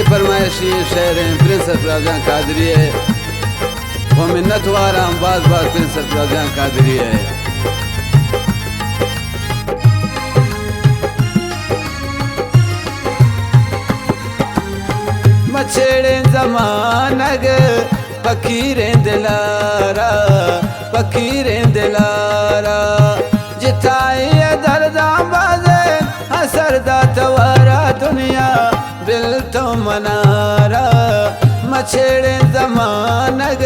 फरमाइशी शेर प्रिंस सरफराज कादरी है वो मिन्नत वारा बाज बाज प्रिंस सरफराज कादरी है। मछेड़े जमानग फकीरें दिलारा फकीरें दिलारा जिताई दर्दा बाजे हसरदा तवारा दुनिया बिल तो मनारा। मछेड़े जमानग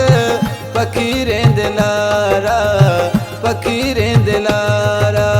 फकीरें दिलारा फकीरें दिलारा।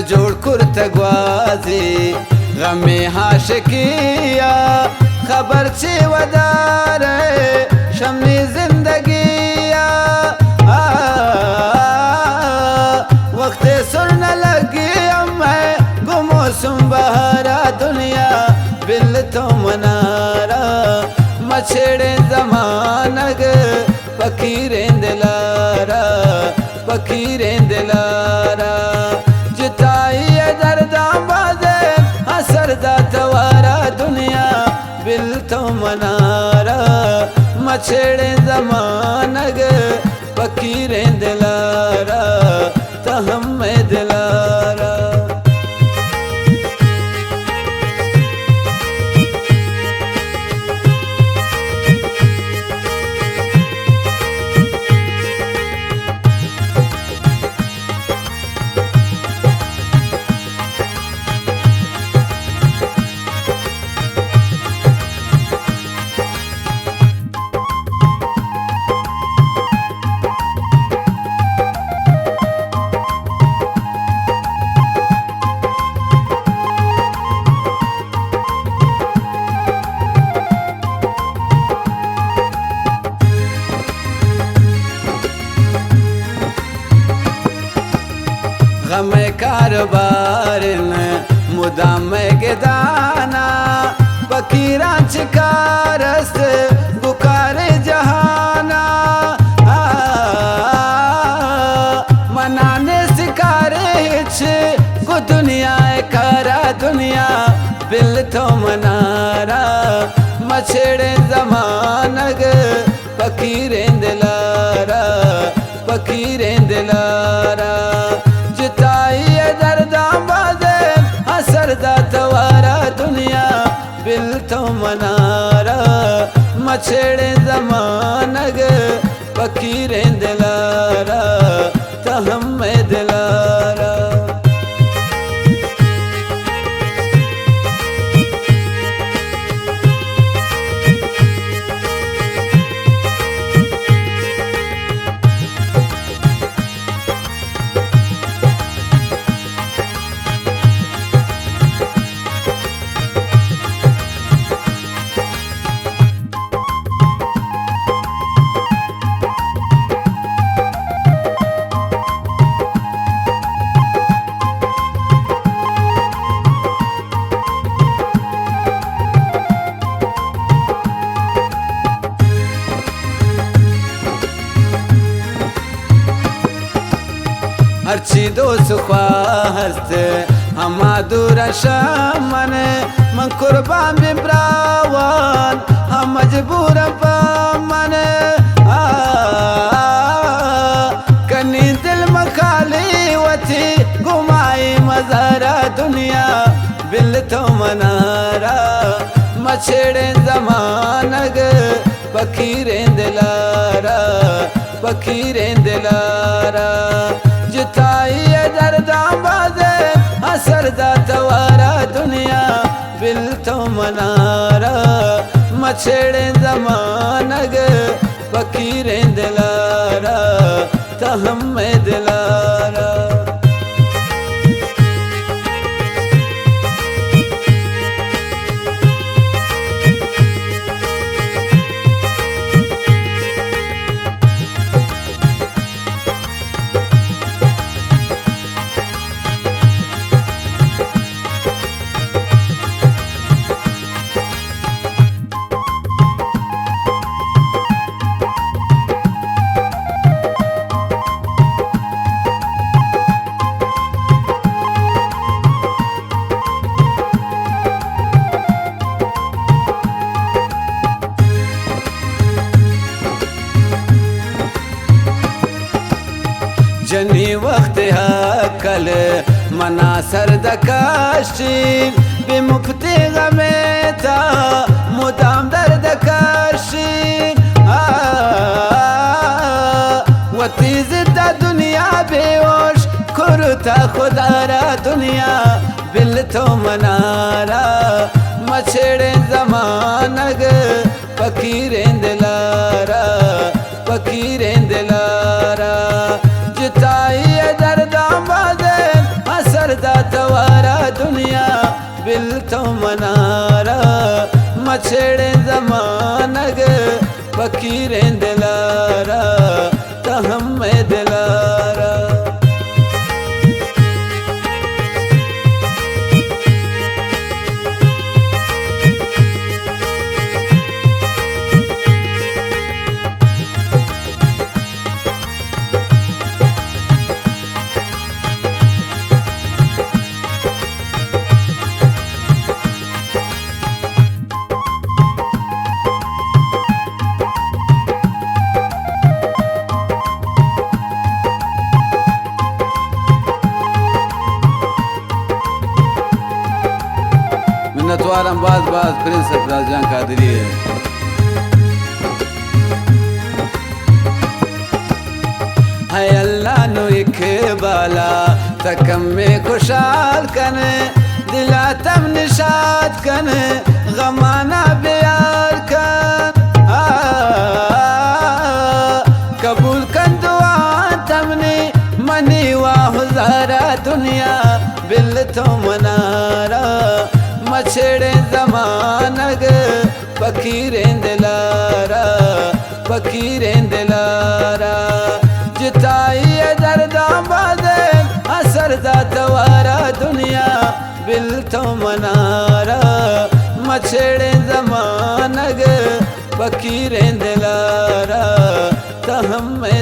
जोड़ कुर्त ग्वाजी गमे हाशिकिया खबर से वदार शम्मी जिंदगिया वक्त सुन लगी मैं गुमो सुम बहारा दुनिया बिल तो मनारा। मछेड़े जमानग फकीरें दिलारा फकीरें दिलारा जिताई दर्दा बाजे हसरदा तवारा दुनिया बिल तो मनारा। मछेड़े जमानग फकीरें दिलारा तहम में दिलारा। गमे कारोबार मुदाम गेदाना फकीरा चिकारस बुकारे जहाना मनाने सिकारे हिच को दुनिया कारा दुनिया बिल तो मनारा। मछेड़े जमानग फकीरें दिलारा फकीरें दिलारा जिताई दर्दा बाजे हसरदा तवारा दुनिया बिल तो मनारा। मछेड़े जमानग फकीरें दिलारा तहम में दिलारा। हर्ची दो सुख्वास्त हमा दूर शामन मन कुर्बान बिब्रावान हम मजबूर पामन कनी दिल मखाली वथी घुमाई मज़ारा दुनिया बिल तो मनारा। मछेड़े जमानग फकीरें दिलारा फकीरें दिलारा जिताई दर्दा बाजे हसरदा तवारा दुनिया बिल तो मनारा। मछेड़े जमानग फकीरें दिलारा तहम में दिलारा। जनी वक्त कल मना सर्द काशीन बेमुफ्ते गमे था मुदाम दर्द काशीन वती जिद्दा दुनिया बेहोश खुरता खुदारा दुनिया बिल तो मनारा मछेड़े जमानग फकीरें दिलारा फकीरें दिलारा जिताइए दर्दाबादे असरदा तवारा दुनिया बिल तो मनारा मछेड़े जमानग फकीरें दिलारा तहम में दिलारा। मिन्नतवारम बाज बाज प्रिंस राजा कादरी है। है अल्लाह नु इकबाला तकम में खुशाल कन दिला तम निशाद कन गमाना प्यार कन कबूल कन दुआ तमने मनी वाहुजारा दुनिया बिल तो मनारा मछेड़े जमानग फकीरें दिलारा फकीरें दिलारा जिताइए दर्दाबादे असरदा तवारा दुनिया बिल तो मनारा मछेड़े जमानग फकीरें दिलारा तहम में